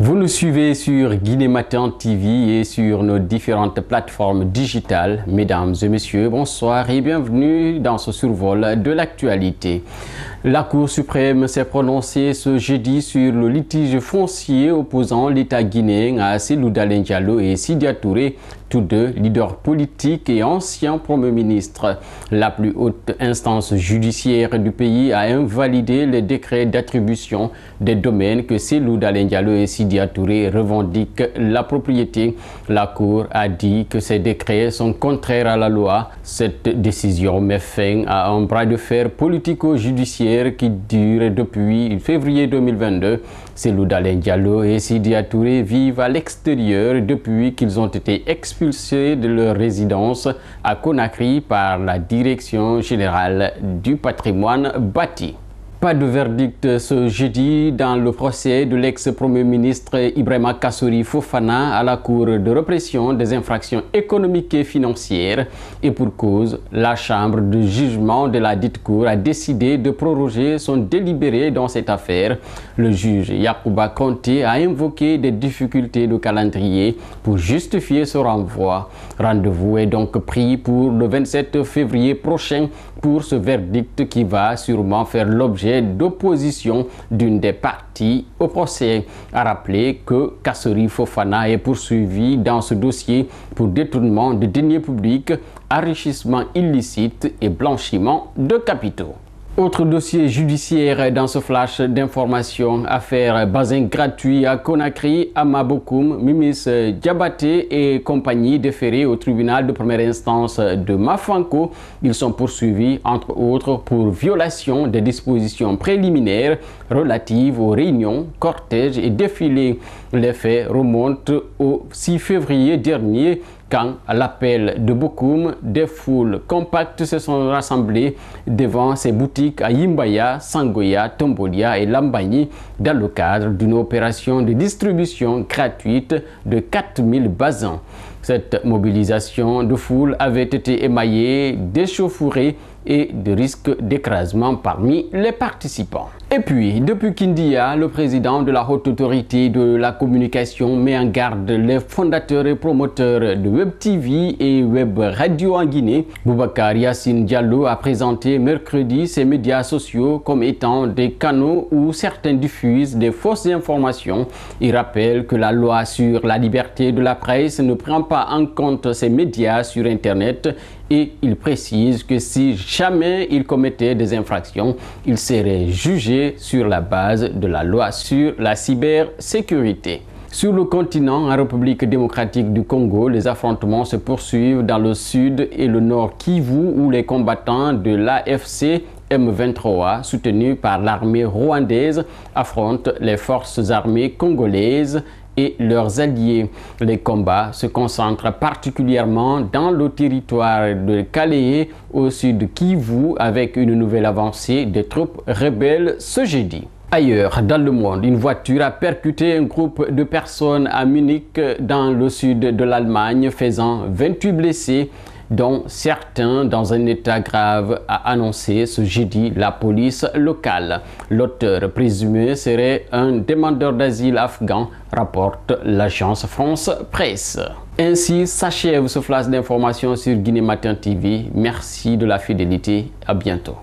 Vous nous suivez sur Guinée Matin TV et sur nos différentes plateformes digitales. Mesdames et messieurs, bonsoir et bienvenue dans ce survol de l'actualité. La Cour suprême s'est prononcée ce jeudi sur le litige foncier opposant l'État guinéen à Cellou Dalein Diallo et Sidya Touré, tous deux leaders politiques et anciens premiers ministres. La plus haute instance judiciaire du pays a invalidé les décrets d'attribution des domaines que Cellou Dalein Diallo et Sidya Touré revendiquent la propriété. La Cour a dit que ces décrets sont contraires à la loi. Cette décision met fin à un bras de fer politico-judiciaire qui dure depuis février 2022. Cellou Dalein Diallo et Sidya Touré vivent à l'extérieur depuis qu'ils ont été expulsés de leur résidence à Conakry par la Direction générale du patrimoine bâti. Pas de verdict ce jeudi dans le procès de l'ex-premier ministre Ibrahima Kassory Fofana à la Cour de répression des infractions économiques et financières. Et pour cause, la chambre de jugement de la dite Cour a décidé de proroger son délibéré dans cette affaire. Le juge Yacouba Konté a invoqué des difficultés de calendrier pour justifier ce renvoi. Rendez-vous est donc pris pour le 27 février prochain pour ce verdict qui va sûrement faire l'objet d'opposition d'une des parties au procès. A rappeler que Kassory Fofana est poursuivi dans ce dossier pour détournement de deniers publics, enrichissement illicite et blanchiment de capitaux. Autre dossier judiciaire dans ce flash d'information, affaire bazin gratuit à Conakry, Amabokoum, Mimis Diabaté et compagnie déférés au tribunal de première instance de Mafanko. Ils sont poursuivis entre autres pour violation des dispositions préliminaires relatives aux réunions, cortèges et défilés. Les faits remontent au 6 février dernier quand, à l'appel de Bokoum, des foules compactes se sont rassemblées devant ces boutiques à Yimbaya, Sangoya, Tombolia et Lambagny dans le cadre d'une opération de distribution gratuite de 4000 bazins. Cette mobilisation de foule avait été émaillée d'échauffourées et de risques d'écrasement parmi les participants. Et puis, depuis Kindia, le président de la Haute Autorité de la Communication met en garde les fondateurs et promoteurs de Web TV et Web Radio en Guinée. Boubacar Yassine Diallo a présenté mercredi ces médias sociaux comme étant des canaux où certains diffusent des fausses informations. Il rappelle que la loi sur la liberté de la presse ne prend pas en compte ces médias sur Internet et il précise que si jamais il commettait des infractions, il serait jugé sur la base de la loi sur la cybersécurité. Sur le continent, en République démocratique du Congo, les affrontements se poursuivent dans le sud et le nord Kivu où les combattants de l'AFC M23, soutenus par l'armée rwandaise, affrontent les forces armées congolaises et leurs alliés. Les combats se concentrent particulièrement dans le territoire de Kalehe au sud de Kivu avec une nouvelle avancée des troupes rebelles ce jeudi. Ailleurs, dans le monde, une voiture a percuté un groupe de personnes à Munich dans le sud de l'Allemagne, faisant 28 blessés, dont certains dans un état grave, a annoncé ce jeudi la police locale. L'auteur présumé serait un demandeur d'asile afghan, rapporte l'agence France Presse. Ainsi s'achève ce flash d'information sur Guinée Matin TV. Merci de la fidélité. À bientôt.